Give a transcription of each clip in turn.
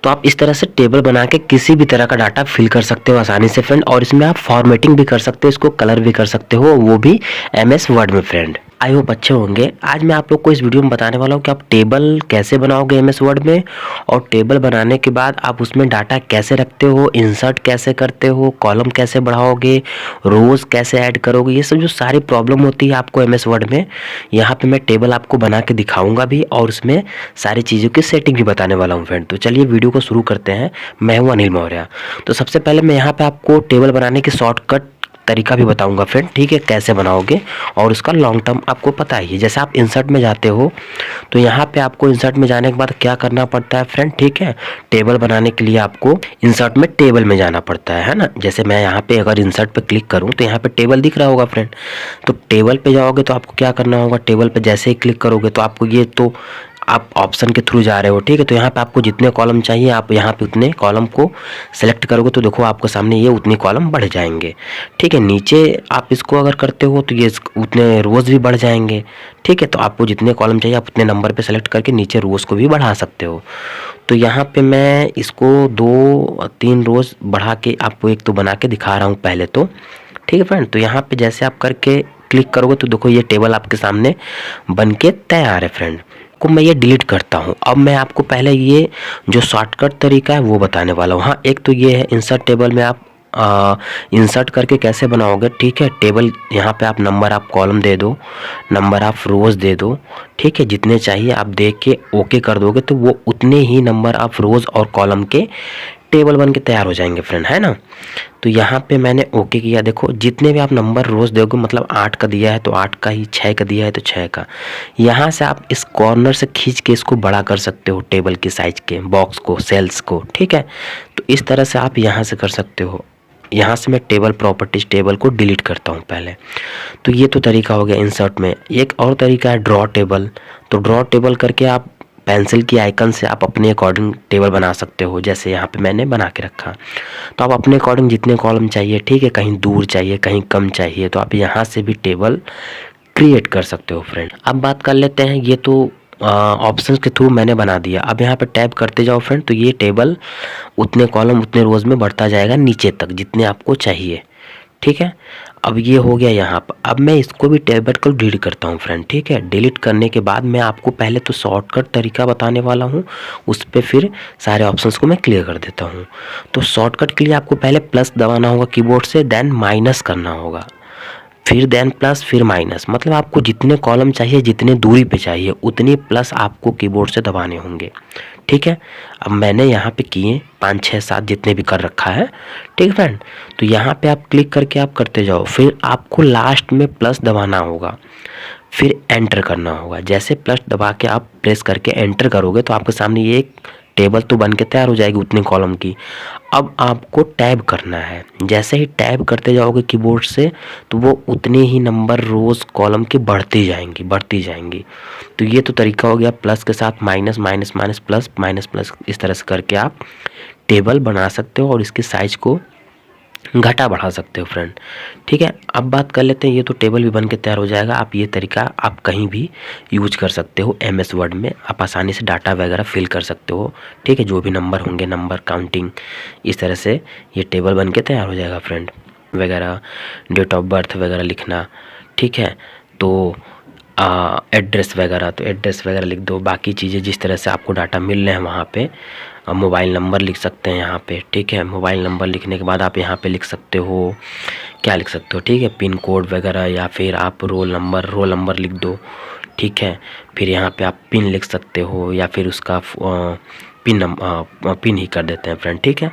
तो आप इस तरह से टेबल बना के किसी भी तरह का डाटा फिल कर सकते हो आसानी से फ्रेंड, और इसमें आप फॉर्मेटिंग भी कर सकते हो, इसको कलर भी कर सकते हो, वो भी MS वर्ड में फ्रेंड। आई होप अच्छे होंगे। आज मैं आप लोग को इस वीडियो में बताने वाला हूँ कि आप टेबल कैसे बनाओगे MS वर्ड में, और टेबल बनाने के बाद आप उसमें डाटा कैसे रखते हो, इंसर्ट कैसे करते हो, कॉलम कैसे बढ़ाओगे, रोज कैसे ऐड करोगे, ये सब जो सारी प्रॉब्लम होती है आपको MS वर्ड में, यहाँ पे मैं टेबल आपको बना के दिखाऊंगा भी, और उसमें सारी चीज़ों की सेटिंग भी बताने वाला हूँ फ्रेंड। तो चलिए वीडियो को शुरू करते हैं। मैं हूँ अनिल मौर्य। तो सबसे पहले मैं यहाँ पे आपको टेबल बनाने की शॉर्टकट तरीका भी बताऊंगा फ्रेंड, ठीक है, कैसे बनाओगे, और उसका लॉन्ग टर्म आपको पता ही है। जैसे आप इंसर्ट में जाते हो तो यहाँ पे आपको इंसर्ट में जाने के बाद क्या करना पड़ता है फ्रेंड, ठीक है, टेबल बनाने के लिए आपको इंसर्ट में टेबल में जाना पड़ता है ना। जैसे मैं यहाँ पे अगर इंसर्ट पे क्लिक करूँ तो यहाँ पे टेबल दिख रहा होगा फ्रेंड, तो टेबल पे जाओगे तो आपको क्या करना होगा, टेबल पे जैसे ही क्लिक करोगे तो आपको ये, तो आप ऑप्शन के थ्रू जा रहे हो, ठीक है, तो यहाँ पे आपको जितने कॉलम चाहिए आप यहाँ पे उतने कॉलम को सेलेक्ट करोगे तो देखो आपको सामने ये उतने कॉलम बढ़ जाएंगे, ठीक है। नीचे आप इसको अगर करते हो तो ये उतने रोज़ भी बढ़ जाएंगे, ठीक है। तो आपको जितने कॉलम चाहिए आप उतने नंबर पे सेलेक्ट करके नीचे रोज़ को भी बढ़ा सकते हो। तो यहाँ पे मैं इसको 2-3 रोज़ बढ़ा के आपको एक तो बना के दिखा रहा हूँ पहले तो, ठीक है फ्रेंड। तो यहाँ पे जैसे आप करके क्लिक करोगे तो देखो ये टेबल आपके सामने बन के तैयार है फ्रेंड। को मैं ये डिलीट करता हूँ। अब मैं आपको पहले ये जो शॉर्टकट तरीका है वो बताने वाला हूँ। हाँ, एक तो ये है इंसर्ट टेबल में आप इंसर्ट करके कैसे बनाओगे, ठीक है। टेबल यहाँ पे आप नंबर आप कॉलम दे दो, नंबर आप रोज़ दे दो, ठीक है, जितने चाहिए आप देख के ओके कर दोगे तो वो उतने ही नंबर आप रोज़ और कॉलम के टेबल बन के तैयार हो जाएंगे फ्रेंड, है ना। तो यहाँ पे मैंने ओके किया। देखो जितने भी आप नंबर रोज़ दोगे, मतलब 8 का दिया है तो 8 का ही, 6 का दिया है तो 6 का, यहाँ से आप इस कॉर्नर से खींच के इसको बड़ा कर सकते हो, टेबल की साइज के बॉक्स को, सेल्स को, ठीक है। तो इस तरह से आप यहाँ से कर सकते हो। यहाँ से मैं टेबल प्रॉपर्टीज टेबल को डिलीट करता हूँ पहले। तो ये तो तरीका हो गया इंसर्ट में। एक और तरीका है ड्रॉ टेबल। तो ड्रॉ टेबल करके आप पेंसिल की आइकन से आप अपने अकॉर्डिंग टेबल बना सकते हो। जैसे यहाँ पे मैंने बना के रखा, तो आप अपने अकॉर्डिंग जितने कॉलम चाहिए, ठीक है, कहीं दूर चाहिए कहीं कम चाहिए, तो आप यहाँ से भी टेबल क्रिएट कर सकते हो फ्रेंड। अब बात कर लेते हैं, ये तो ऑप्शंस के थ्रू मैंने बना दिया। अब यहाँ पे टैब करते जाओ फ्रेंड, तो ये टेबल उतने कॉलम उतने रोज़ में बढ़ता जाएगा नीचे तक जितने आपको चाहिए, ठीक है। अब ये हो गया यहाँ पर। अब मैं इसको भी टेबल को डिलीट करता हूँ फ्रेंड, ठीक है। डिलीट करने के बाद मैं आपको पहले तो शॉर्टकट तरीका बताने वाला हूँ, उस पर फिर सारे ऑप्शंस को मैं क्लियर कर देता हूँ। तो शॉर्टकट के लिए आपको पहले प्लस दबाना होगा कीबोर्ड से, देन माइनस करना होगा, फिर देन प्लस, फिर माइनस। मतलब आपको जितने कॉलम चाहिए, जितने दूरी पे चाहिए, उतनी प्लस आपको कीबोर्ड से दबाने होंगे, ठीक है। अब मैंने यहाँ पे किए 5 6 7 जितने भी कर रखा है, ठीक है फ्रेंड। तो यहाँ पे आप क्लिक करके आप करते जाओ, फिर आपको लास्ट में प्लस दबाना होगा, फिर एंटर करना होगा। जैसे प्लस दबा के आप प्रेस करके एंटर करोगे तो आपके सामने ये एक टेबल तो बन के तैयार हो जाएगी उतने कॉलम की। अब आपको टैब करना है। जैसे ही टैब करते जाओगे कीबोर्ड से तो वो उतने ही नंबर रोज़ कॉलम के बढ़ती जाएंगी। तो ये तो तरीका हो गया, प्लस के साथ minus, minus minus plus, minus plus, इस तरह से करके आप टेबल बना सकते हो और इसकी साइज को घटा बढ़ा सकते हो फ्रेंड, ठीक है। अब बात कर लेते हैं, ये तो टेबल भी बन के तैयार हो जाएगा। आप ये तरीका आप कहीं भी यूज कर सकते हो MS वर्ड में, आप आसानी से डाटा वगैरह फिल कर सकते हो, ठीक है। जो भी नंबर होंगे, नंबर काउंटिंग, इस तरह से ये टेबल बन के तैयार हो जाएगा फ्रेंड वगैरह, डेट ऑफ बर्थ वगैरह लिखना, ठीक है। तो एड्रेस वगैरह, तो एड्रेस वगैरह लिख दो। बाकी चीज़ें जिस तरह से आपको डाटा मिल रहे हैं वहाँ पे, मोबाइल नंबर लिख सकते हैं यहाँ पे, ठीक है। मोबाइल नंबर लिखने के बाद आप यहाँ पे लिख सकते हो, क्या लिख सकते हो, ठीक है, पिन कोड वगैरह, या फिर आप रोल नंबर लिख दो, ठीक है। फिर यहाँ पे आप पिन लिख सकते हो, या फिर उसका पिन ही कर देते हैं फ्रेंड, ठीक है।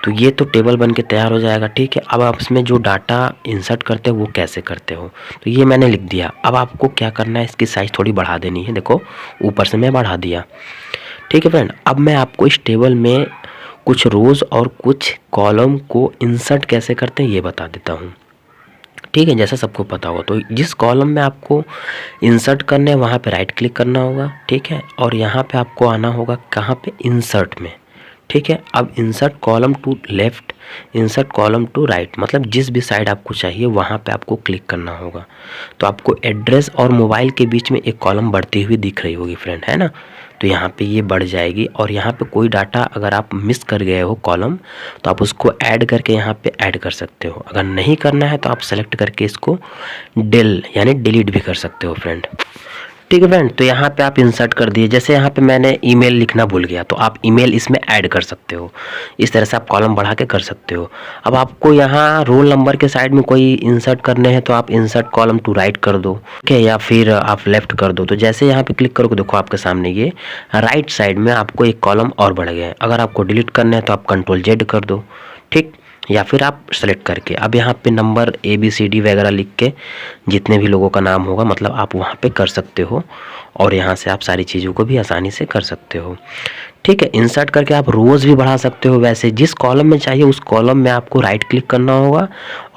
तो ये तो टेबल बन के तैयार हो जाएगा, ठीक है। अब आप इसमें जो डाटा इंसर्ट करते हो वो कैसे करते हो, तो ये मैंने लिख दिया। अब आपको क्या करना है, इसकी साइज़ थोड़ी बढ़ा देनी है। देखो ऊपर से मैं बढ़ा दिया, ठीक है फ्रेंड। अब मैं आपको इस टेबल में कुछ रोज़ और कुछ कॉलम को इंसर्ट कैसे करते हैं ये बता देता हूँ, ठीक है। जैसा सबको पता होगा, तो जिस कॉलम में आपको इंसर्ट करना है वहाँ पे राइट क्लिक करना होगा, ठीक है। और यहाँ पे आपको आना होगा कहाँ पे, इंसर्ट में, ठीक है। अब insert column to left, insert column to right, मतलब जिस भी साइड आपको चाहिए वहाँ पे आपको क्लिक करना होगा। तो आपको एड्रेस और मोबाइल के बीच में एक कॉलम बढ़ती हुई दिख रही होगी फ्रेंड, है ना। तो यहाँ पे ये बढ़ जाएगी। और यहाँ पे कोई डाटा अगर आप मिस कर गए हो कॉलम, तो आप उसको ऐड करके यहाँ पे ऐड कर सकते हो। अगर नहीं करना है तो आप सेलेक्ट करके इसको यानी डिलीट भी कर सकते हो फ्रेंड। ठीक है फ्रेंड, तो यहाँ पे आप इंसर्ट कर दिए। जैसे यहाँ पे मैंने ईमेल लिखना भूल गया तो आप ईमेल इसमें ऐड कर सकते हो। इस तरह से आप कॉलम बढ़ा के कर सकते हो। अब आपको यहाँ रोल नंबर के साइड में कोई इंसर्ट करने हैं तो आप इंसर्ट कॉलम टू राइट कर दो, ठीक है, या फिर आप लेफ्ट कर दो। तो जैसे यहाँ पे क्लिक करोगे, देखो आपके सामने ये राइट साइड में आपको एक कॉलम और बढ़ गया है। अगर आपको डिलीट करना है तो आप Ctrl+Z कर दो, ठीक, या फिर आप सेलेक्ट करके अब यहाँ पे नंबर ABCD वगैरह लिख के जितने भी लोगों का नाम होगा मतलब आप वहाँ पे कर सकते हो। और यहाँ से आप सारी चीज़ों को भी आसानी से कर सकते हो। ठीक है, इंसर्ट करके आप रोज़ भी बढ़ा सकते हो। वैसे जिस कॉलम में चाहिए उस कॉलम में आपको राइट क्लिक करना होगा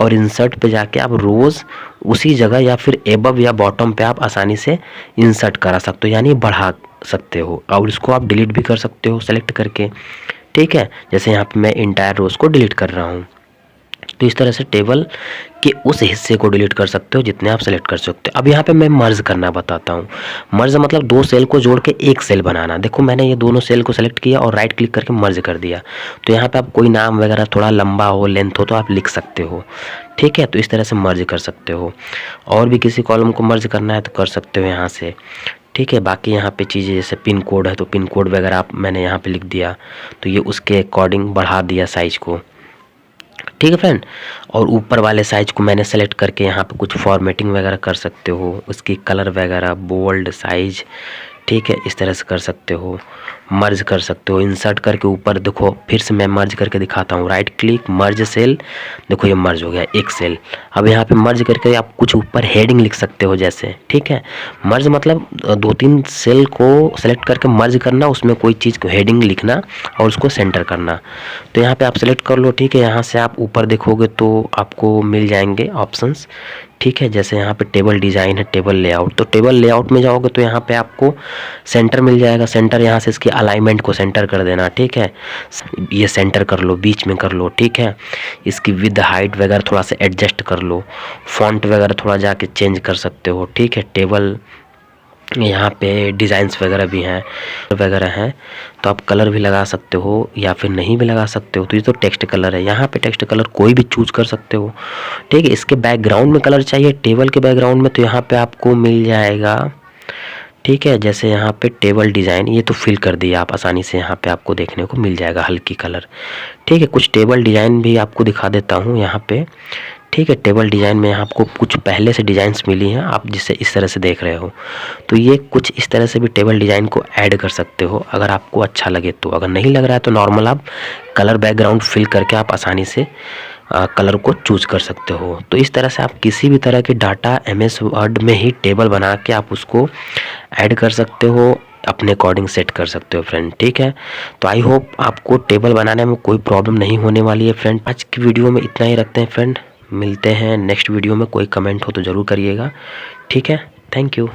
और इंसर्ट पे जाके आप रोज़ उसी जगह या फिर एबव या बॉटम पे आप आसानी से इंसर्ट करा सकते हो, यानी बढ़ा सकते हो। और इसको आप डिलीट भी कर सकते हो सेलेक्ट करके। ठीक है, जैसे यहाँ पे मैं इंटायर रोज़ को डिलीट कर रहा हूँ। तो इस तरह से टेबल के उस हिस्से को डिलीट कर सकते हो जितने आप सेलेक्ट कर सकते हो। अब यहाँ पे मैं मर्ज करना बताता हूँ। मर्ज मतलब दो सेल को जोड़ के एक सेल बनाना। देखो मैंने ये दोनों सेल को सेलेक्ट किया और राइट क्लिक करके मर्ज कर दिया। तो यहाँ पे आप कोई नाम वगैरह थोड़ा लंबा हो, लेंथ हो तो आप लिख सकते हो। ठीक है, तो इस तरह से मर्ज कर सकते हो। और भी किसी कॉलम को मर्ज करना है तो कर सकते हो यहाँ से। ठीक है, बाकी यहाँ पे चीज़ें जैसे पिन कोड है तो पिन कोड वगैरह मैंने यहाँ पे लिख दिया तो ये उसके अकॉर्डिंग बढ़ा दिया साइज को। ठीक है फ्रेंड, और ऊपर वाले साइज को मैंने सेलेक्ट करके यहाँ पे कुछ फॉर्मेटिंग वगैरह कर सकते हो, उसकी कलर वगैरह, बोल्ड, साइज। ठीक है, इस तरह से कर सकते हो। मर्ज कर सकते हो इंसर्ट करके ऊपर। देखो फिर से मैं मर्ज करके दिखाता हूँ। राइट क्लिक, मर्ज सेल, देखो ये मर्ज हो गया एक सेल। अब यहाँ पे मर्ज करके आप कुछ ऊपर हेडिंग लिख सकते हो जैसे। ठीक है, मर्ज मतलब 2-3 सेल को सेलेक्ट करके मर्ज करना, उसमें कोई चीज़ को हेडिंग लिखना और उसको सेंटर करना। तो यहाँ पे आप सेलेक्ट कर लो। ठीक है, यहाँ से आप ऊपर देखोगे तो आपको मिल जाएंगे ऑप्शंस। ठीक है, जैसे यहाँ पे टेबल डिज़ाइन है, टेबल लेआउट। तो टेबल लेआउट में जाओगे तो यहाँ पे आपको सेंटर मिल जाएगा। सेंटर यहाँ से इसकी अलाइनमेंट को सेंटर कर देना। ठीक है, ये सेंटर कर लो, बीच में कर लो। ठीक है, इसकी विद हाइट वगैरह थोड़ा सा एडजस्ट कर लो। फॉन्ट वगैरह थोड़ा जाके चेंज कर सकते हो। ठीक है, टेबल यहाँ पे डिज़ाइंस वगैरह भी हैं तो आप कलर भी लगा सकते हो या फिर नहीं भी लगा सकते हो। तो ये तो टेक्स्ट कलर है, यहाँ पे टेक्स्ट कलर कोई भी चूज कर सकते हो। ठीक है, इसके बैकग्राउंड में कलर चाहिए टेबल के बैकग्राउंड में तो यहाँ पे आपको मिल जाएगा। ठीक है, जैसे यहाँ पे टेबल डिज़ाइन ये तो फिल कर दिया आप आसानी से, यहाँ पे आपको देखने को मिल जाएगा हल्की कलर। ठीक है, कुछ टेबल डिज़ाइन भी आपको दिखा देता हूँ यहाँ पे। ठीक है, टेबल डिज़ाइन में आपको कुछ पहले से डिज़ाइंस मिली हैं आप जिससे इस तरह से देख रहे हो। तो ये कुछ इस तरह से भी टेबल डिज़ाइन को ऐड कर सकते हो अगर आपको अच्छा लगे तो। अगर नहीं लग रहा है तो नॉर्मल आप कलर बैकग्राउंड फिल करके आप आसानी से कलर को चूज कर सकते हो। तो इस तरह से आप किसी भी तरह के डाटा MS वर्ड में ही टेबल बना के आप उसको ऐड कर सकते हो, अपने अकॉर्डिंग सेट कर सकते हो फ्रेंड। ठीक है, तो आई होप आपको टेबल बनाने में कोई प्रॉब्लम नहीं होने वाली है फ्रेंड। आज की वीडियो में इतना ही रखते हैं फ्रेंड, मिलते हैं नेक्स्ट वीडियो में। कोई कमेंट हो तो ज़रूर करिएगा। ठीक है, थैंक यू।